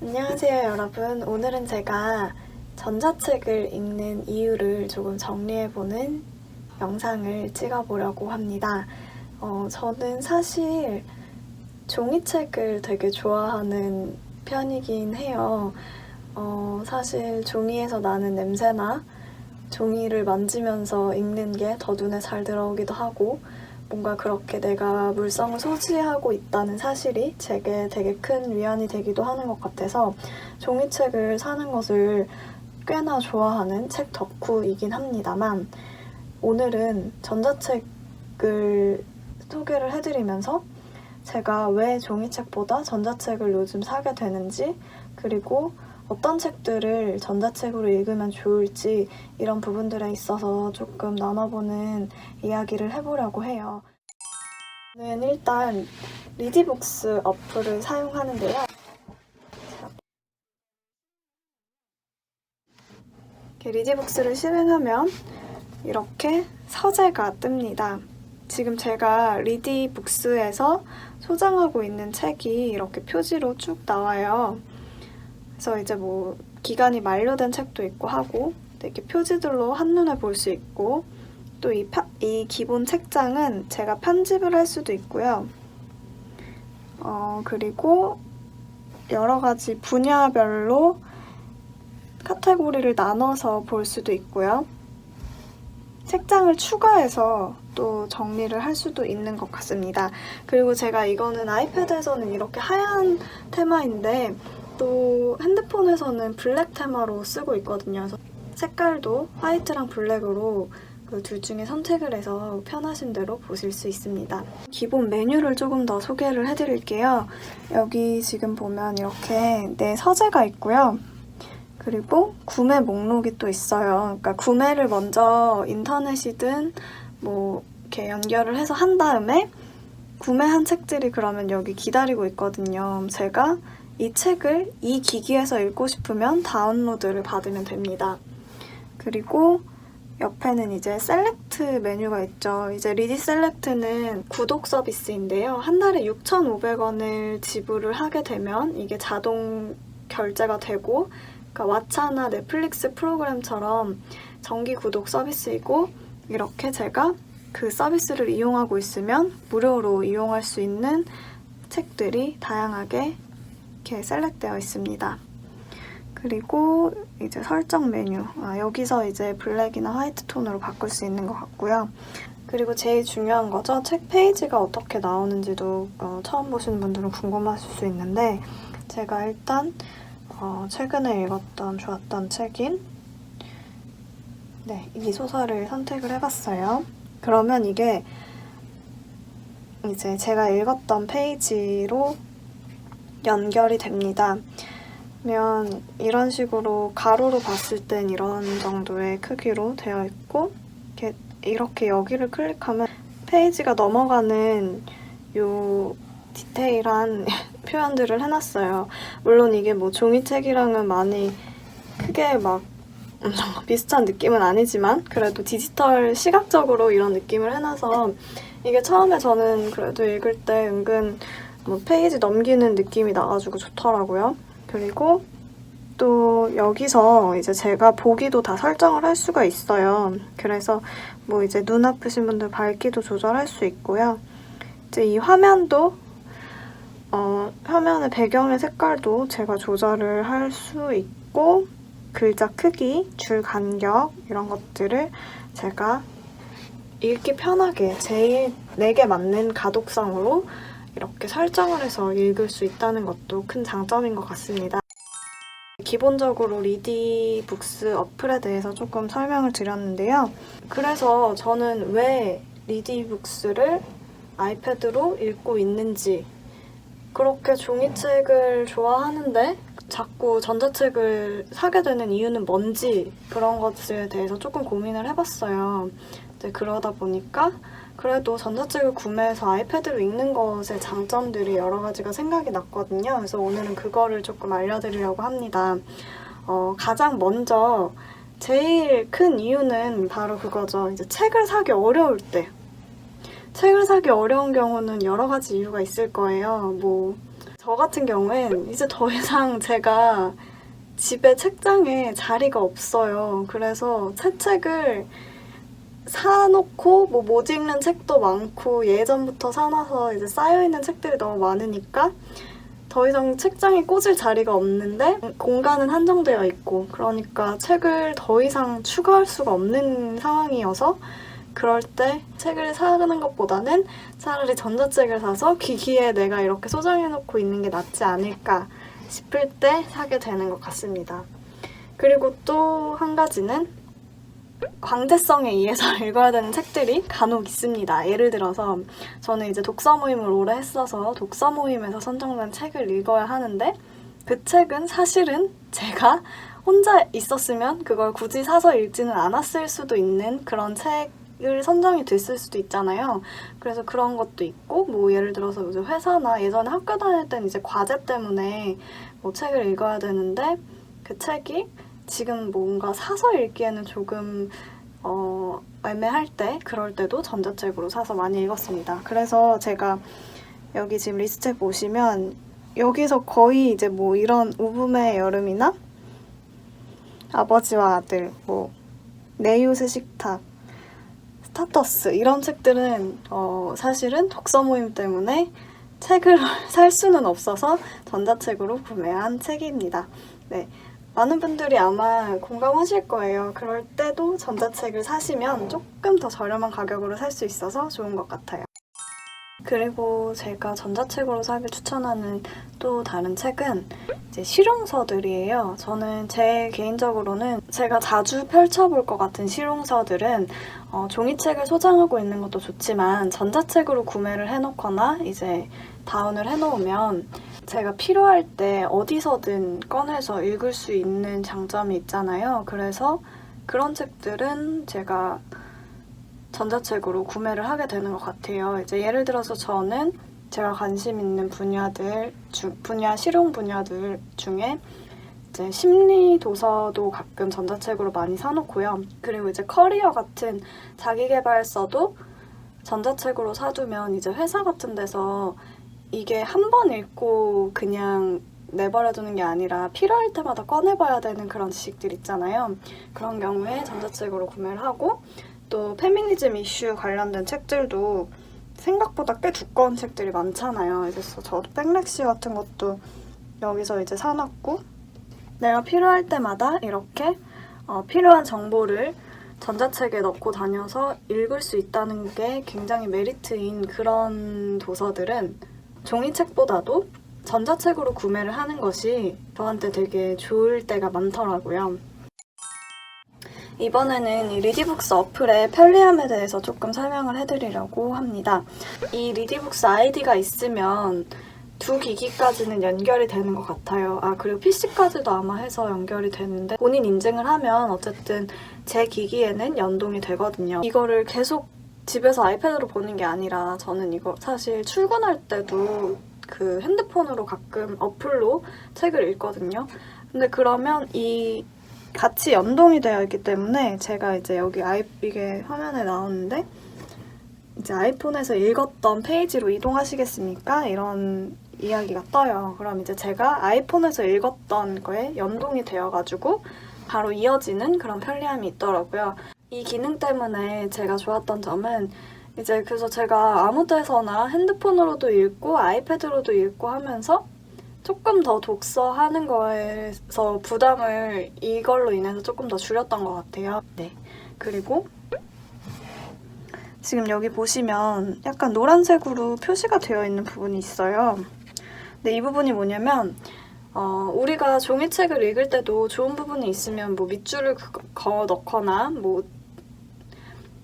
안녕하세요 여러분. 오늘은 제가 전자책을 읽는 이유를 조금 정리해보는 영상을 찍어보려고 합니다. 저는 사실 종이책을 되게 좋아하는 편이긴 해요. 사실 종이에서 나는 냄새나 종이를 만지면서 읽는 게 더 눈에 잘 들어오기도 하고 뭔가 그렇게 내가 물성을 소지하고 있다는 사실이 제게 되게 큰 위안이 되기도 하는 것 같아서 종이책을 사는 것을 꽤나 좋아하는 책 덕후이긴 합니다만, 오늘은 전자책을 소개를 해드리면서 제가 왜 종이책보다 전자책을 요즘 사게 되는지, 그리고 어떤 책들을 전자책으로 읽으면 좋을지 이런 부분들에 있어서 조금 나눠보는 이야기를 해보려고 해요. 저는 일단 리디북스 어플을 사용하는데요. 이렇게 리디북스를 실행하면 이렇게 서재가 뜹니다. 지금 제가 리디북스에서 소장하고 있는 책이 이렇게 표지로 쭉 나와요. 그래서 이제 뭐 기간이 만료된 책도 있고 하고 이렇게 표지들로 한눈에 볼 수 있고, 또 이 기본 책장은 제가 편집을 할 수도 있고요. 그리고 여러 가지 분야별로 카테고리를 나눠서 볼 수도 있고요. 책장을 추가해서 또 정리를 할 수도 있는 것 같습니다. 그리고 제가 이거는 아이패드에서는 이렇게 하얀 테마인데 또 핸드폰에서는 블랙 테마로 쓰고 있거든요. 그래서 색깔도 화이트랑 블랙으로 그 둘 중에 선택을 해서 편하신 대로 보실 수 있습니다. 기본 메뉴를 조금 더 소개를 해드릴게요. 여기 지금 보면 이렇게 네 서재가 있고요. 그리고 구매 목록이 또 있어요. 그러니까 구매를 먼저 인터넷이든 뭐 이렇게 연결을 해서 한 다음에 구매한 책들이 그러면 여기 기다리고 있거든요. 제가 이 책을 이 기기에서 읽고 싶으면 다운로드를 받으면 됩니다. 그리고 옆에는 이제 셀렉트 메뉴가 있죠. 이제 리디 셀렉트는 구독 서비스인데요. 한 달에 6,500원을 지불을 하게 되면 이게 자동 결제가 되고, 그러니까 왓챠나 넷플릭스 프로그램처럼 정기 구독 서비스이고, 이렇게 제가 그 서비스를 이용하고 있으면 무료로 이용할 수 있는 책들이 다양하게 이렇게 셀렉되어 있습니다. 그리고 이제 설정 메뉴, 여기서 이제 블랙이나 화이트 톤으로 바꿀 수 있는 것 같고요. 그리고 제일 중요한 거죠. 책 페이지가 어떻게 나오는지도 처음 보시는 분들은 궁금하실 수 있는데, 제가 일단 최근에 읽었던 좋았던 책인 이 소설을 선택을 해봤어요. 그러면 이게 이제 제가 읽었던 페이지로 연결이 됩니다. 그러면 이런 식으로 가로로 봤을 땐 이런 정도의 크기로 되어 있고, 이렇게 여기를 클릭하면 페이지가 넘어가는 요 디테일한 표현들을 해놨어요. 물론 이게 뭐 종이책이랑은 많이 크게 막 비슷한 느낌은 아니지만 그래도 디지털 시각적으로 이런 느낌을 해놔서 이게 처음에 저는 그래도 읽을 때 은근 뭐 페이지 넘기는 느낌이 나가지고 좋더라고요. 그리고 또 여기서 이제 제가 보기도 다 설정을 할 수가 있어요. 그래서 뭐 이제 눈 아프신 분들 밝기도 조절할 수 있고요. 이제 이 화면도 화면의 배경의 색깔도 제가 조절을 할 수 있고, 글자 크기, 줄 간격 이런 것들을 제가 읽기 편하게 내게 맞는 가독성으로 이렇게 설정을 해서 읽을 수 있다는 것도 큰 장점인 것 같습니다. 기본적으로 리디북스 어플에 대해서 조금 설명을 드렸는데요. 그래서 저는 왜 리디북스를 아이패드로 읽고 있는지, 그렇게 종이책을 좋아하는데 자꾸 전자책을 사게 되는 이유는 뭔지, 그런 것에 대해서 조금 고민을 해봤어요. 이제 그러다 보니까 그래도 전자책을 구매해서 아이패드로 읽는 것의 장점들이 여러 가지가 생각이 났거든요. 그래서 오늘은 그거를 조금 알려드리려고 합니다. 가장 먼저 제일 큰 이유는 바로 그거죠. 이제 책을 사기 어려울 때. 책을 사기 어려운 경우는 여러 가지 이유가 있을 거예요. 저 같은 경우엔 이제 더 이상 제가 집에 책장에 자리가 없어요. 그래서 새 책을 사놓고 뭐 못 읽는 책도 많고 예전부터 사놔서 이제 쌓여있는 책들이 너무 많으니까 더 이상 책장에 꽂을 자리가 없는데 공간은 한정되어 있고 그러니까 책을 더 이상 추가할 수가 없는 상황이어서 그럴 때 책을 사는 것보다는 차라리 전자책을 사서 기기에 내가 이렇게 소장해놓고 있는 게 낫지 않을까 싶을 때 사게 되는 것 같습니다. 그리고 또 한 가지는 강제성에 의해서 읽어야 되는 책들이 간혹 있습니다. 예를 들어서 저는 이제 독서 모임을 오래 했어서 독서 모임에서 선정된 책을 읽어야 하는데 그 책은 사실은 제가 혼자 있었으면 그걸 굳이 사서 읽지는 않았을 수도 있는 그런 책을 선정이 됐을 수도 있잖아요. 그래서 그런 것도 있고 뭐 예를 들어서 요즘 회사나 예전에 학교 다닐 땐 이제 과제 때문에 뭐 책을 읽어야 되는데 그 책이 지금 뭔가 사서 읽기에는 조금 애매할 때 그럴 때도 전자책으로 사서 많이 읽었습니다. 그래서 제가 여기 지금 리스트책 보시면 여기서 거의 이제 뭐 이런 우붐의 여름이나 아버지와 아들, 뭐 내 이웃의 식탁, 스타터스 이런 책들은 사실은 독서 모임 때문에 책을 살 수는 없어서 전자책으로 구매한 책입니다. 네. 많은 분들이 아마 공감하실 거예요. 그럴 때도 전자책을 사시면 조금 더 저렴한 가격으로 살 수 있어서 좋은 것 같아요. 그리고 제가 전자책으로 사기 추천하는 또 다른 책은 이제 실용서들이에요. 저는 제 개인적으로는 제가 자주 펼쳐볼 것 같은 실용서들은 종이책을 소장하고 있는 것도 좋지만 전자책으로 구매를 해놓거나 이제 다운을 해놓으면 제가 필요할 때 어디서든 꺼내서 읽을 수 있는 장점이 있잖아요. 그래서 그런 책들은 제가 전자책으로 구매를 하게 되는 것 같아요. 이제 예를 들어서 저는 제가 관심 있는 실용 분야들 중에 이제 심리 도서도 가끔 전자책으로 많이 사놓고요. 그리고 이제 커리어 같은 자기계발서도 전자책으로 사두면 이제 회사 같은 데서 이게 한 번 읽고 그냥 내버려두는 게 아니라 필요할 때마다 꺼내봐야 되는 그런 지식들 있잖아요. 그런 경우에 전자책으로 구매를 하고 또 페미니즘 이슈 관련된 책들도 생각보다 꽤 두꺼운 책들이 많잖아요. 그래서 저도 백렉시 같은 것도 여기서 이제 사놨고 내가 필요할 때마다 이렇게 필요한 정보를 전자책에 넣고 다녀서 읽을 수 있다는 게 굉장히 메리트인 그런 도서들은 종이책보다도 전자책으로 구매를 하는 것이 저한테 되게 좋을 때가 많더라고요. 이번에는 이 리디북스 어플의 편리함에 대해서 조금 설명을 해드리려고 합니다. 이 리디북스 아이디가 있으면 두 기기까지는 연결이 되는 것 같아요. 그리고 PC까지도 아마 해서 연결이 되는데 본인 인증을 하면 어쨌든 제 기기에는 연동이 되거든요. 이거를 계속 집에서 아이패드로 보는 게 아니라 저는 이거 사실 출근할 때도 그 핸드폰으로 가끔 어플로 책을 읽거든요. 근데 그러면 이 같이 연동이 되어 있기 때문에 제가 이제 여기 이게 화면에 나오는데 이제 아이폰에서 읽었던 페이지로 이동하시겠습니까? 이런 이야기가 떠요. 그럼 이제 제가 아이폰에서 읽었던 거에 연동이 되어가지고 바로 이어지는 그런 편리함이 있더라고요. 이 기능 때문에 제가 좋았던 점은 이제 그래서 제가 아무 데서나 핸드폰으로도 읽고 아이패드로도 읽고 하면서 조금 더 독서하는 거에서 부담을 이걸로 인해서 조금 더 줄였던 것 같아요. 네. 그리고 지금 여기 보시면 약간 노란색으로 표시가 되어 있는 부분이 있어요. 근데 이 부분이 뭐냐면 우리가 종이책을 읽을 때도 좋은 부분이 있으면 뭐 밑줄을 그어 넣거나 뭐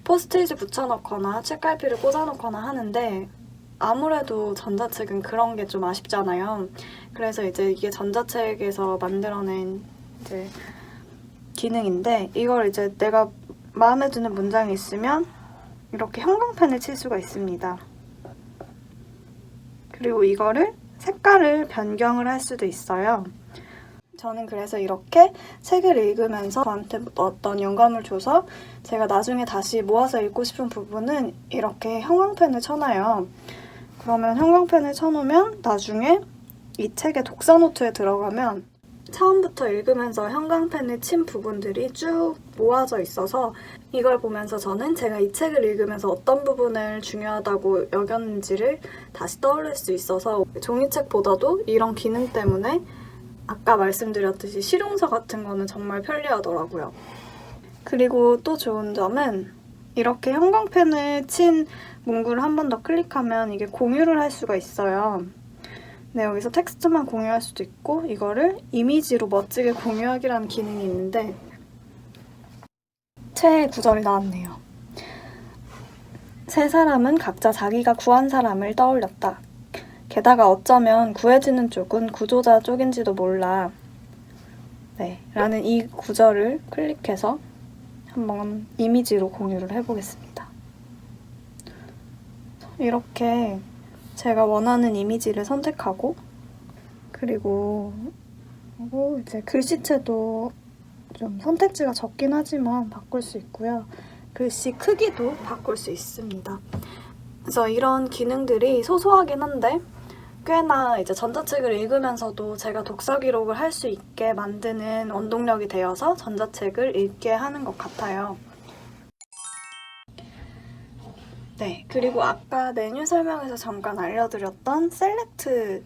포스트잇을 붙여넣거나 책갈피를 꽂아놓거나 하는데 아무래도 전자책은 그런 게 좀 아쉽잖아요. 그래서 이제 이게 전자책에서 만들어낸 이제 기능인데 이걸 이제 내가 마음에 드는 문장이 있으면 이렇게 형광펜을 칠 수가 있습니다. 그리고 이거를 색깔을 변경을 할 수도 있어요. 저는 그래서 이렇게 책을 읽으면서 저한테 어떤 영감을 줘서 제가 나중에 다시 모아서 읽고 싶은 부분은 이렇게 형광펜을 쳐놔요. 그러면 형광펜을 쳐놓으면 나중에 이 책의 독서 노트에 들어가면 처음부터 읽으면서 형광펜에 친 부분들이 쭉 모아져 있어서 이걸 보면서 저는 제가 이 책을 읽으면서 어떤 부분을 중요하다고 여겼는지를 다시 떠올릴 수 있어서 종이책보다도 이런 기능 때문에 아까 말씀드렸듯이 실용서 같은 거는 정말 편리하더라고요. 그리고 또 좋은 점은 이렇게 형광펜을 친 문구를 한 번 더 클릭하면 이게 공유를 할 수가 있어요. 네, 여기서 텍스트만 공유할 수도 있고 이거를 이미지로 멋지게 공유하기라는 기능이 있는데 최애 구절이 나왔네요. 세 사람은 각자 자기가 구한 사람을 떠올렸다. 게다가 어쩌면 구해지는 쪽은 구조자 쪽인지도 몰라. 네, 라는 이 구절을 클릭해서 한번 이미지로 공유를 해보겠습니다. 이렇게 제가 원하는 이미지를 선택하고 그리고 이제 글씨체도 좀 선택지가 적긴 하지만 바꿀 수 있고요. 글씨 크기도 바꿀 수 있습니다. 그래서 이런 기능들이 소소하긴 한데 꽤나 이제 전자책을 읽으면서도 제가 독서 기록을 할 수 있게 만드는 원동력이 되어서 전자책을 읽게 하는 것 같아요. 네, 그리고 아까 메뉴 설명에서 잠깐 알려드렸던 셀렉트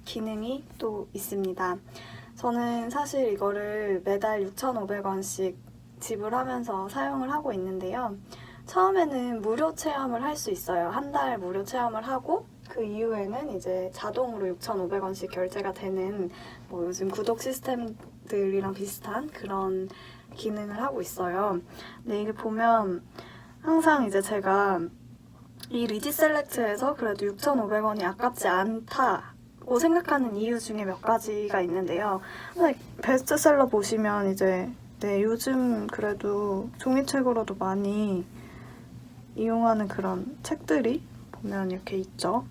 기능이 또 있습니다. 저는 사실 이거를 매달 6,500원씩 지불하면서 사용을 하고 있는데요. 처음에는 무료 체험을 할 수 있어요. 한 달 무료 체험을 하고 그 이후에는 이제 자동으로 6,500원씩 결제가 되는 뭐 요즘 구독 시스템들이랑 비슷한 그런 기능을 하고 있어요. 근데 이게 보면 항상 이제 제가 이 리디셀렉트에서 그래도 6,500원이 아깝지 않다고 생각하는 이유 중에 몇 가지가 있는데요. 베스트셀러 보시면 이제 요즘 그래도 종이책으로도 많이 이용하는 그런 책들이 보면 이렇게 있죠.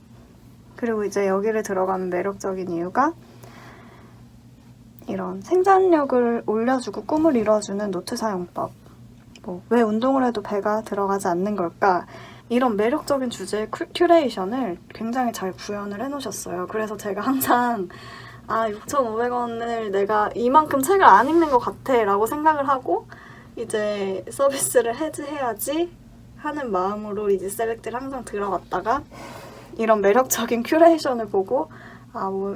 그리고 이제 여기를 들어가면 매력적인 이유가 이런 생산력을 올려주고 꿈을 이뤄주는 노트 사용법. 왜 운동을 해도 배가 들어가지 않는 걸까? 이런 매력적인 주제의 큐레이션을 굉장히 잘 구현을 해놓으셨어요. 그래서 제가 항상 6,500원을 내가 이만큼 책을 안 읽는 것 같아 라고 생각을 하고 이제 서비스를 해지해야지 하는 마음으로 리디셀렉트를 항상 들어갔다가 이런 매력적인 큐레이션을 보고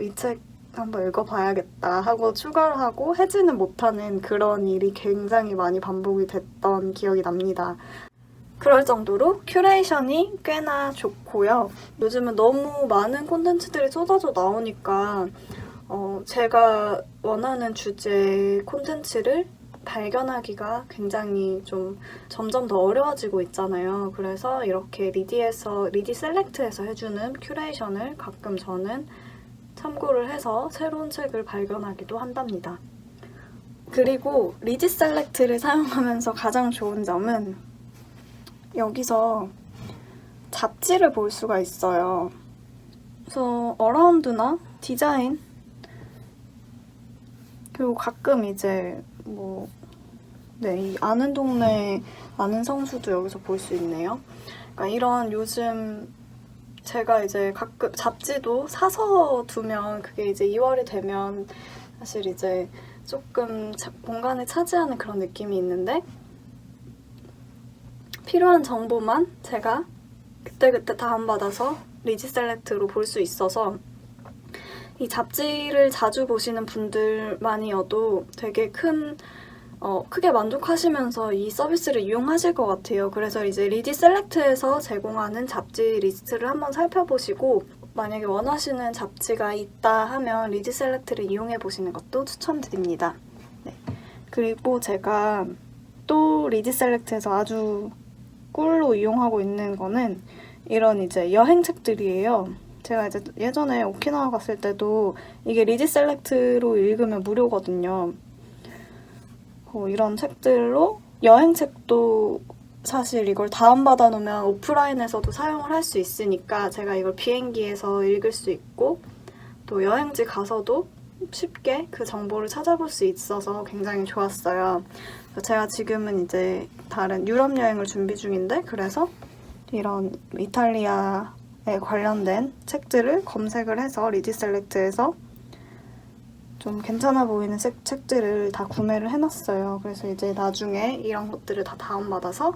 이 책 한번 읽어봐야겠다 하고 추가를 하고 해지는 못하는 그런 일이 굉장히 많이 반복이 됐던 기억이 납니다. 그럴 정도로 큐레이션이 꽤나 좋고요. 요즘은 너무 많은 콘텐츠들이 쏟아져 나오니까 제가 원하는 주제의 콘텐츠를 발견하기가 굉장히 좀 점점 더 어려워지고 있잖아요. 그래서 이렇게 리디 셀렉트에서 해주는 큐레이션을 가끔 저는 참고를 해서 새로운 책을 발견하기도 한답니다. 그리고 리디 셀렉트를 사용하면서 가장 좋은 점은 여기서 잡지를 볼 수가 있어요. 그래서 어라운드나 디자인 그리고 가끔 이제 이 아는 동네 아는 성수도 여기서 볼 수 있네요. 그러니까 이런 요즘 제가 이제 가끔 잡지도 사서 두면 그게 이제 2월이 되면 사실 이제 조금 공간을 차지하는 그런 느낌이 있는데 필요한 정보만 제가 그때그때 다운받아서 리디셀렉트로 볼 수 있어서 이 잡지를 자주 보시는 분들만이어도 되게 크게 만족하시면서 이 서비스를 이용하실 것 같아요. 그래서 이제 리디셀렉트에서 제공하는 잡지 리스트를 한번 살펴보시고 만약에 원하시는 잡지가 있다 하면 리디셀렉트를 이용해 보시는 것도 추천드립니다. 네. 그리고 제가 또 리디셀렉트에서 아주 꿀로 이용하고 있는 거는 이런 이제 여행책들이에요. 제가 이제 예전에 오키나와 갔을 때도 이게 리디셀렉트로 읽으면 무료거든요. 이런 책들로 여행책도 사실 이걸 다운받아 놓으면 오프라인에서도 사용을 할 수 있으니까 제가 이걸 비행기에서 읽을 수 있고 또 여행지 가서도 쉽게 그 정보를 찾아볼 수 있어서 굉장히 좋았어요. 제가 지금은 이제 다른 유럽 여행을 준비 중인데 그래서 이런 이탈리아에 관련된 책들을 검색을 해서 리디셀렉트에서 좀 괜찮아 보이는 책들을 다 구매를 해놨어요. 그래서 이제 나중에 이런 것들을 다 다운받아서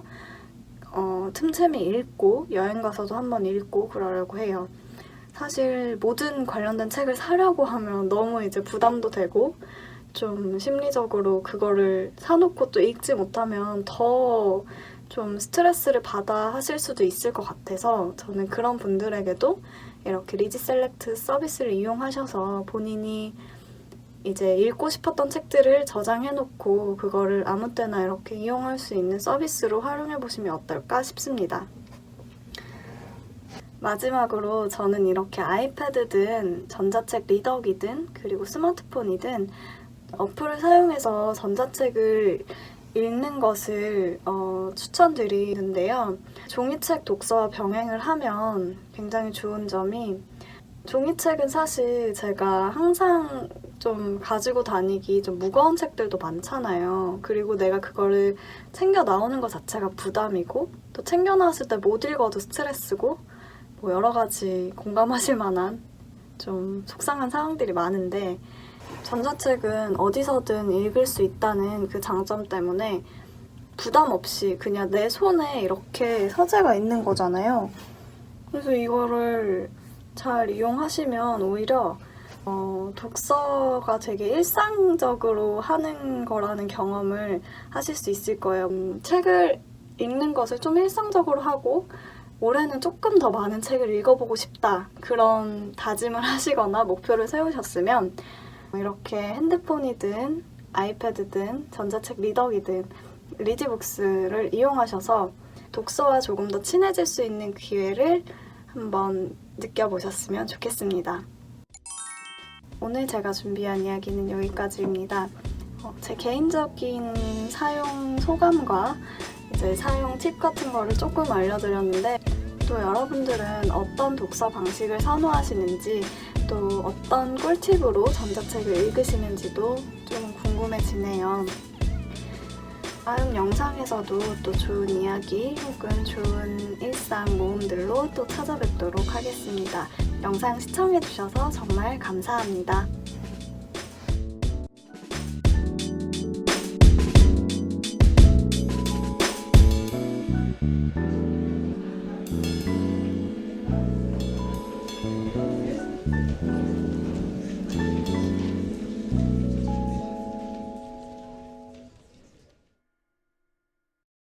틈틈이 읽고 여행 가서도 한번 읽고 그러려고 해요. 사실 모든 관련된 책을 사려고 하면 너무 이제 부담도 되고 좀 심리적으로 그거를 사놓고 또 읽지 못하면 더 좀 스트레스를 받아 하실 수도 있을 것 같아서 저는 그런 분들에게도 이렇게 리지 셀렉트 서비스를 이용하셔서 본인이 이제 읽고 싶었던 책들을 저장해놓고 그거를 아무 때나 이렇게 이용할 수 있는 서비스로 활용해보시면 어떨까 싶습니다. 마지막으로 저는 이렇게 아이패드든 전자책 리더기든 그리고 스마트폰이든 어플을 사용해서 전자책을 읽는 것을 추천드리는데요. 종이책 독서와 병행을 하면 굉장히 좋은 점이 종이책은 사실 제가 항상 좀 가지고 다니기 좀 무거운 책들도 많잖아요. 그리고 내가 그거를 챙겨 나오는 것 자체가 부담이고 또 챙겨 나왔을 때 못 읽어도 스트레스고 뭐 여러 가지 공감하실 만한 좀 속상한 상황들이 많은데 전자책은 어디서든 읽을 수 있다는 그 장점 때문에 부담 없이 그냥 내 손에 이렇게 서재가 있는 거잖아요. 그래서 이거를 잘 이용하시면 오히려 독서가 되게 일상적으로 하는 거라는 경험을 하실 수 있을 거예요. 책을 읽는 것을 좀 일상적으로 하고 올해는 조금 더 많은 책을 읽어보고 싶다 그런 다짐을 하시거나 목표를 세우셨으면 이렇게 핸드폰이든 아이패드든 전자책 리더기든 리지북스를 이용하셔서 독서와 조금 더 친해질 수 있는 기회를 한번 느껴보셨으면 좋겠습니다. 오늘 제가 준비한 이야기는 여기까지입니다. 제 개인적인 사용 소감과 이제 사용 팁 같은 거를 조금 알려드렸는데 또 여러분들은 어떤 독서 방식을 선호하시는지 또 어떤 꿀팁으로 전자책을 읽으시는지도 좀 궁금해지네요. 다음 영상에서도 또 좋은 이야기 혹은 좋은 일상 모험들로 또 찾아뵙도록 하겠습니다. 영상 시청해주셔서 정말 감사합니다.